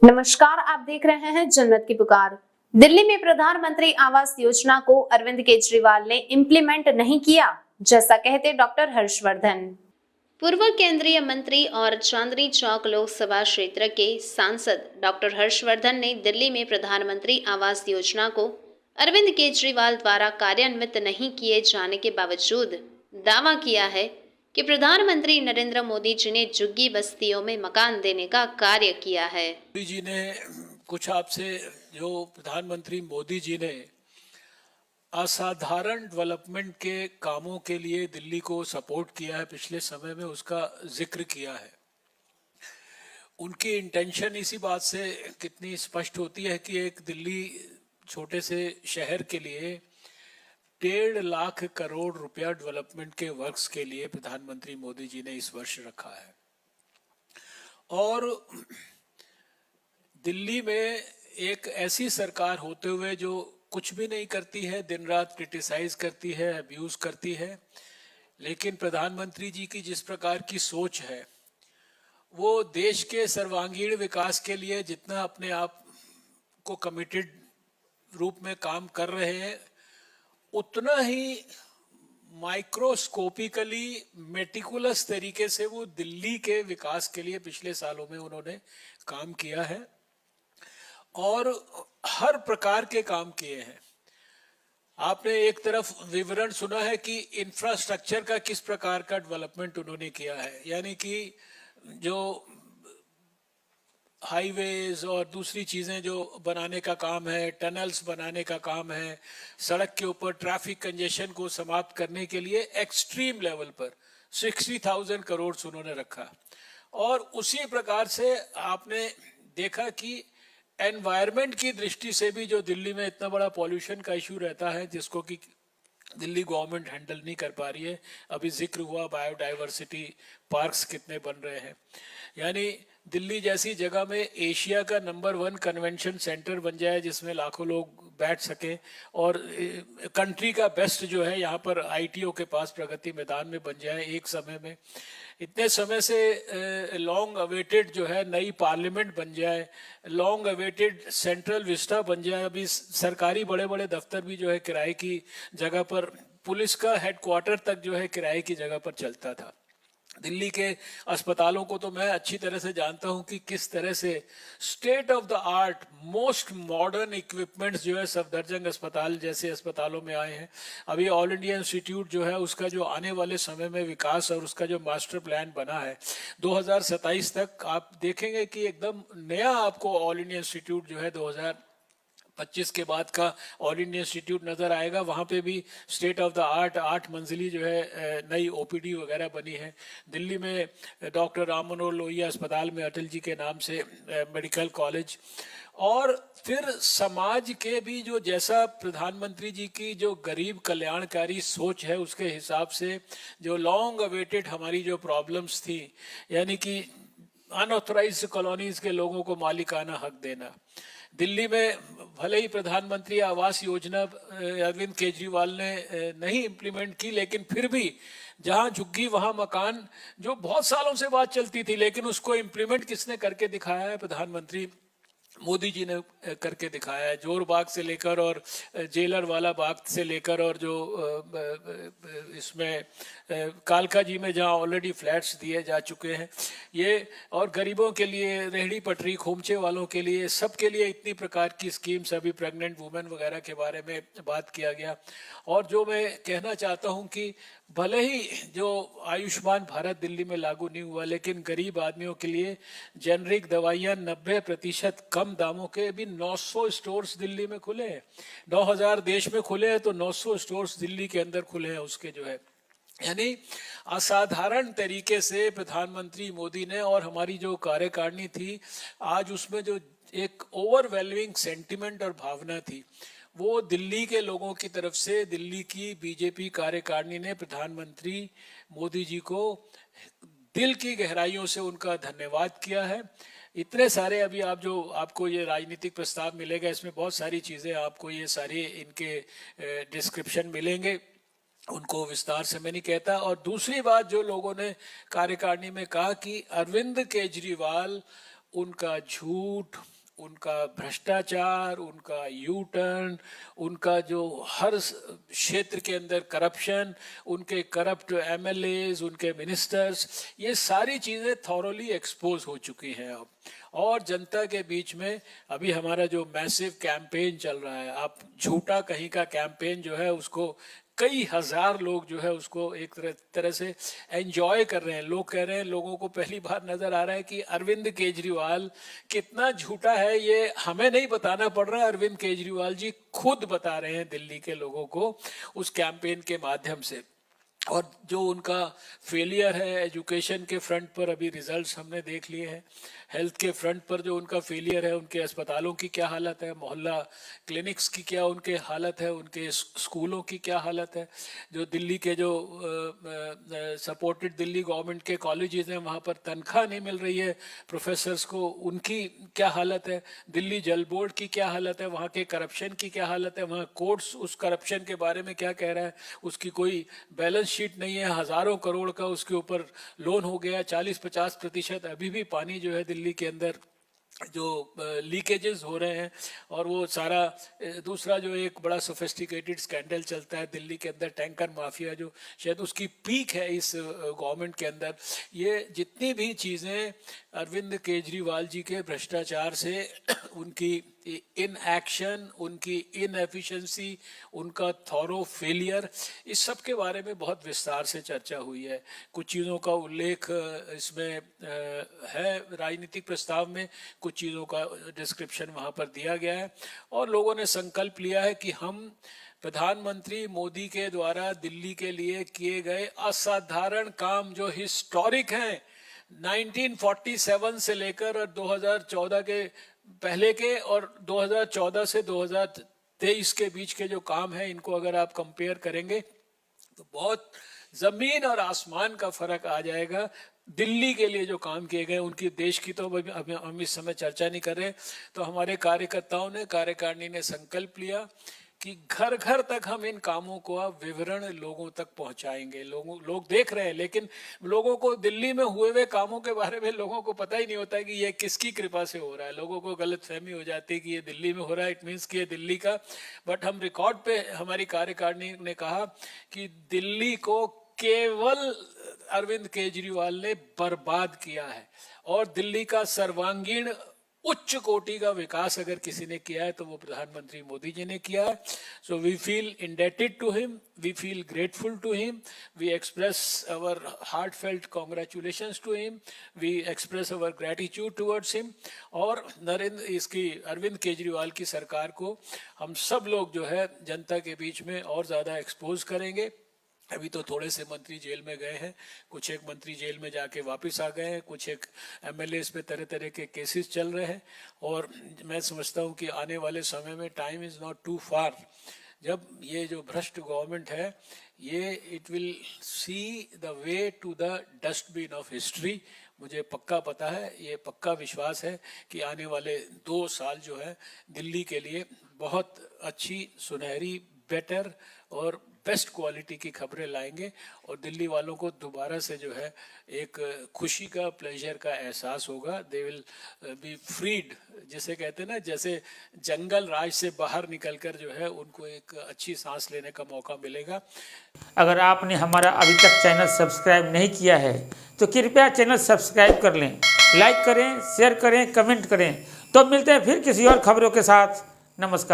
नमस्कार, आप देख रहे हैं जन्नत की पुकार। दिल्ली में प्रधानमंत्री आवास योजना को अरविंद केजरीवाल ने इम्प्लीमेंट नहीं किया, जैसा कहते डॉक्टर हर्षवर्धन। पूर्व केंद्रीय मंत्री और चांदनी चौक लोकसभा क्षेत्र के सांसद डॉक्टर हर्षवर्धन ने दिल्ली में प्रधानमंत्री आवास योजना को अरविंद केजरीवाल द्वारा कार्यान्वित नहीं किए जाने के बावजूद दावा किया है कि प्रधानमंत्री नरेंद्र मोदी जी ने झुग्गी बस्तियों में मकान देने का कार्य किया है। मोदी जी ने कुछ आपसे जो प्रधानमंत्री मोदी जी ने असाधारण डेवलपमेंट के कामों के लिए दिल्ली को सपोर्ट किया है पिछले समय में, उसका जिक्र किया है। उनकी इंटेंशन इसी बात से कितनी स्पष्ट होती है कि एक दिल्ली छोटे से शहर के लिए 1.5 लाख करोड़ रुपया डेवलपमेंट के वर्क्स के लिए प्रधानमंत्री मोदी जी ने इस वर्ष रखा है। और दिल्ली में एक ऐसी सरकार होते हुए जो कुछ भी नहीं करती है, दिन रात क्रिटिसाइज करती है, अब्यूज करती है, लेकिन प्रधानमंत्री जी की जिस प्रकार की सोच है वो देश के सर्वांगीण विकास के लिए जितना अपने आप को कमिटेड रूप में काम कर रहे हैं, उतना ही माइक्रोस्कोपिकली मेटिकुलस तरीके से वो दिल्ली के विकास के लिए पिछले सालों में उन्होंने काम किया है और हर प्रकार के काम किए हैं। आपने एक तरफ विवरण सुना है कि इंफ्रास्ट्रक्चर का किस प्रकार का डेवलपमेंट उन्होंने किया है, यानी कि जो हाईवेज और दूसरी चीजें जो बनाने का काम है, टनल्स बनाने का काम है, सड़क के ऊपर ट्रैफिक कंजेशन को समाप्त करने के लिए एक्सट्रीम लेवल पर 60,000 करोड़ उन्होंने रखा। और उसी प्रकार से आपने देखा कि एनवायरनमेंट की दृष्टि से भी जो दिल्ली में इतना बड़ा पॉल्यूशन का इशू रहता है, जिसको कि दिल्ली गवर्नमेंट हैंडल नहीं कर पा रही है। अभी जिक्र हुआ बायोडाइवर्सिटी पार्क्स कितने बन रहे हैं, यानी दिल्ली जैसी जगह में एशिया का नंबर 1 कन्वेंशन सेंटर बन जाए जिसमें लाखों लोग बैठ सकें, और कंट्री का बेस्ट जो है यहाँ पर आईटीओ के पास प्रगति मैदान में बन जाए एक समय में। इतने समय से लॉन्ग अवेटेड जो है नई पार्लियामेंट बन जाए, लॉन्ग अवेटेड सेंट्रल विस्टा बन जाए। अभी सरकारी बड़े बड़े दफ्तर भी जो है किराए की जगह पर, पुलिस का हेडक्वार्टर तक जो है किराए की जगह पर चलता था। दिल्ली के अस्पतालों को तो मैं अच्छी तरह से जानता हूं कि किस तरह से state of the art most modern equipments जो है सफदरजंग अस्पताल जैसे अस्पतालों में आए हैं। अभी ऑल इंडिया इंस्टीट्यूट जो है उसका जो आने वाले समय में विकास और उसका जो मास्टर प्लान बना है 2027 तक, आप देखेंगे कि एकदम नया आपको ऑल इंडिया इंस्टीट्यूट जो है 2025 के बाद का ऑल इंडिया इंस्टीट्यूट नजर आएगा। वहाँ पे भी स्टेट ऑफ द आर्ट 8 मंजिली जो है नई ओपीडी वगैरह बनी है। दिल्ली में डॉक्टर राम मनोहर लोहिया अस्पताल में अटल जी के नाम से मेडिकल कॉलेज। और फिर समाज के भी जो जैसा प्रधानमंत्री जी की जो गरीब कल्याणकारी सोच है उसके हिसाब से जो लॉन्ग अवेटेड हमारी जो प्रॉब्लम्स थी, यानी कि अनऑथराइज्ड कॉलोनीज के लोगों को मालिकाना हक देना, दिल्ली में भले ही प्रधानमंत्री आवास योजना अरविंद केजरीवाल ने नहीं इम्प्लीमेंट की, लेकिन फिर भी जहां झुग्गी वहां मकान, जो बहुत सालों से बात चलती थी, लेकिन उसको इम्प्लीमेंट किसने करके दिखाया है? प्रधानमंत्री मोदी जी ने करके दिखाया है। जोर बाग से लेकर और जेलर वाला बाग से लेकर और जो इसमें कालका जी में जहां ऑलरेडी फ्लैट्स दिए जा चुके हैं ये, और गरीबों के लिए, रेहड़ी पटरी खोमचे वालों के लिए, सबके लिए इतनी प्रकार की स्कीम्स, अभी प्रेग्नेंट वुमेन वगैरह के बारे में बात किया गया। और जो मैं कहना चाहता हूं कि भले ही जो आयुष्मान भारत दिल्ली में लागू नहीं हुआ, लेकिन गरीब आदमियों के लिए जेनरिक दवाइयां 90% कम दामों के भी 900 स्टोर्स दिल्ली में खुले हैं। 9000 देश में खुले हैं तो 900 स्टोर्स दिल्ली के अंदर खुले हैं उसके जो है, यानी असाधारण तरीके से प्रधानमंत्री मोदी ने, और हमारी जो कार्यकारिणी थी आज उसमें जो एक ओवरवेलमिंग सेंटिमेंट और भावना थी वो दिल्ली के लोगों की तरफ से, दिल्ली की बीजेपी कार्यकारिणी ने प्रधानमंत्री मोदी जी को दिल की गहराइयों से उनका धन्यवाद किया है। इतने सारे अभी आप जो आपको ये राजनीतिक प्रस्ताव मिलेगा, इसमें बहुत सारी चीजें आपको ये सारे इनके डिस्क्रिप्शन मिलेंगे, उनको विस्तार से मैं नहीं कहता। और दूसरी बात जो लोगों ने कार्यकारिणी में कहा कि अरविंद केजरीवाल उनका झूठ, उनका भ्रष्टाचार, उनका यू टर्न, उनका जो हर क्षेत्र के अंदर करप्शन, उनके करप्ट एमएलएज, उनके मिनिस्टर्स, ये सारी चीज़ें थॉरोली एक्सपोज हो चुकी हैं अब। और जनता के बीच में अभी हमारा जो मैसिव कैंपेन चल रहा है, आप झूठा कहीं का कैंपेन जो है उसको कई हजार लोग जो है उसको एक तरह से एंजॉय कर रहे हैं। लोग कह रहे हैं, लोगों को पहली बार नजर आ रहा है कि अरविंद केजरीवाल कितना झूठा है, ये हमें नहीं बताना पड़ रहा है, अरविंद केजरीवाल जी खुद बता रहे हैं दिल्ली के लोगों को उस कैंपेन के माध्यम से। और जो उनका फेलियर है एजुकेशन के फ्रंट पर, अभी रिजल्ट्स हमने देख लिए हैं। हेल्थ के फ्रंट पर जो उनका फेलियर है, उनके अस्पतालों की क्या हालत है, मोहल्ला क्लिनिक्स की क्या उनके हालत है, उनके स्कूलों की क्या हालत है, जो दिल्ली के जो सपोर्टेड दिल्ली गवर्नमेंट के कॉलेजेस हैं वहाँ पर तनख्वाह नहीं मिल रही है प्रोफेसर्स को, उनकी क्या हालत है, दिल्ली जल बोर्ड की क्या हालत है, वहाँ के करप्शन की क्या हालत है, वहाँ कोर्ट्स उस करप्शन के बारे में क्या कह रहा है, उसकी कोई बैलेंस शीट नहीं है, हजारों करोड़ का उसके ऊपर लोन हो गया, 40-50% अभी भी पानी जो है दिल्ली के अंदर जो लीकेजेस हो रहे हैं। और वो सारा दूसरा जो एक बड़ा सोफिस्टिकेटेड स्कैंडल चलता है दिल्ली के अंदर, टैंकर माफिया, जो शायद उसकी पीक है इस गवर्नमेंट के अंदर। ये जितनी भी चीज़ें अरविंद केजरीवाल जी के भ्रष्टाचार से, उनकी इन एक्शन, उनकी इनएफिशिएंसी, उनका थॉरो फेलियर, इस सब के बारे में बहुत विस्तार से चर्चा हुई है। कुछ चीज़ों का उल्लेख इसमें है राजनीतिक प्रस्ताव में, कुछ चीज़ों का डिस्क्रिप्शन वहाँ पर दिया गया है। और लोगों ने संकल्प लिया है कि हम प्रधानमंत्री मोदी के द्वारा दिल्ली के लिए किए गए असाधारण काम जो हिस्टोरिक हैं, 1947 से लेकर और 2014 के पहले के और 2014 से 2023 के बीच के जो काम है, इनको अगर आप कंपेयर करेंगे तो बहुत जमीन और आसमान का फर्क आ जाएगा। दिल्ली के लिए जो काम किए गए, उनकी देश की तो हम इस समय चर्चा नहीं कर रहे। तो हमारे कार्यकर्ताओं ने, कार्यकारिणी ने संकल्प लिया कि घर घर तक हम इन कामों को विवरण लोगों तक पहुंचाएंगे। लोग देख रहे हैं, लेकिन लोगों को दिल्ली में हुए हुए कामों के बारे में लोगों को पता ही नहीं होता है कि ये किसकी कृपा से हो रहा है। लोगों को गलतफहमी हो जाती है कि ये दिल्ली में हो रहा है, इट मीन्स कि ये दिल्ली का। बट हम रिकॉर्ड पे, हमारी कार्यकारिणी ने कहा कि दिल्ली को केवल अरविंद केजरीवाल ने बर्बाद किया है, और दिल्ली का सर्वांगीण उच्च कोटि का विकास अगर किसी ने किया है तो वो प्रधानमंत्री मोदी जी ने किया है। So we feel indebted to him, we feel grateful to him, we express our heartfelt congratulations to him, we express our gratitude towards him. और इसकी अरविंद केजरीवाल की सरकार को हम सब लोग जो है जनता के बीच में और ज़्यादा एक्सपोज करेंगे। अभी तो थोड़े से मंत्री जेल में गए हैं, कुछ एक मंत्री जेल में जाके वापस आ गए हैं, कुछ एक एमएलएस पे तरह तरह के केसेस चल रहे हैं। और मैं समझता हूँ कि आने वाले समय में time is not too far, जब ये जो भ्रष्ट गवर्नमेंट है, ये it will see the way to the dustbin of history. मुझे पक्का पता है, ये पक्का विश्वास है कि आने वाले 2 साल जो है दिल्ली के लिए बहुत अच्छी, सुनहरी, बेटर और बेस्ट क्वालिटी की खबरें लाएंगे। और दिल्ली वालों को दोबारा से जो है एक खुशी का, प्लेजर का एहसास होगा। दे विल बी फ्रीड, जिसे कहते हैं ना, जैसे जंगल राज से बाहर निकलकर जो है उनको एक अच्छी सांस लेने का मौका मिलेगा। अगर आपने हमारा अभी तक चैनल सब्सक्राइब नहीं किया है तो कृपया चैनल सब्सक्राइब कर लें, लाइक करें, शेयर करें, कमेंट करें। तो मिलते हैं फिर किसी और खबरों के साथ। नमस्कार।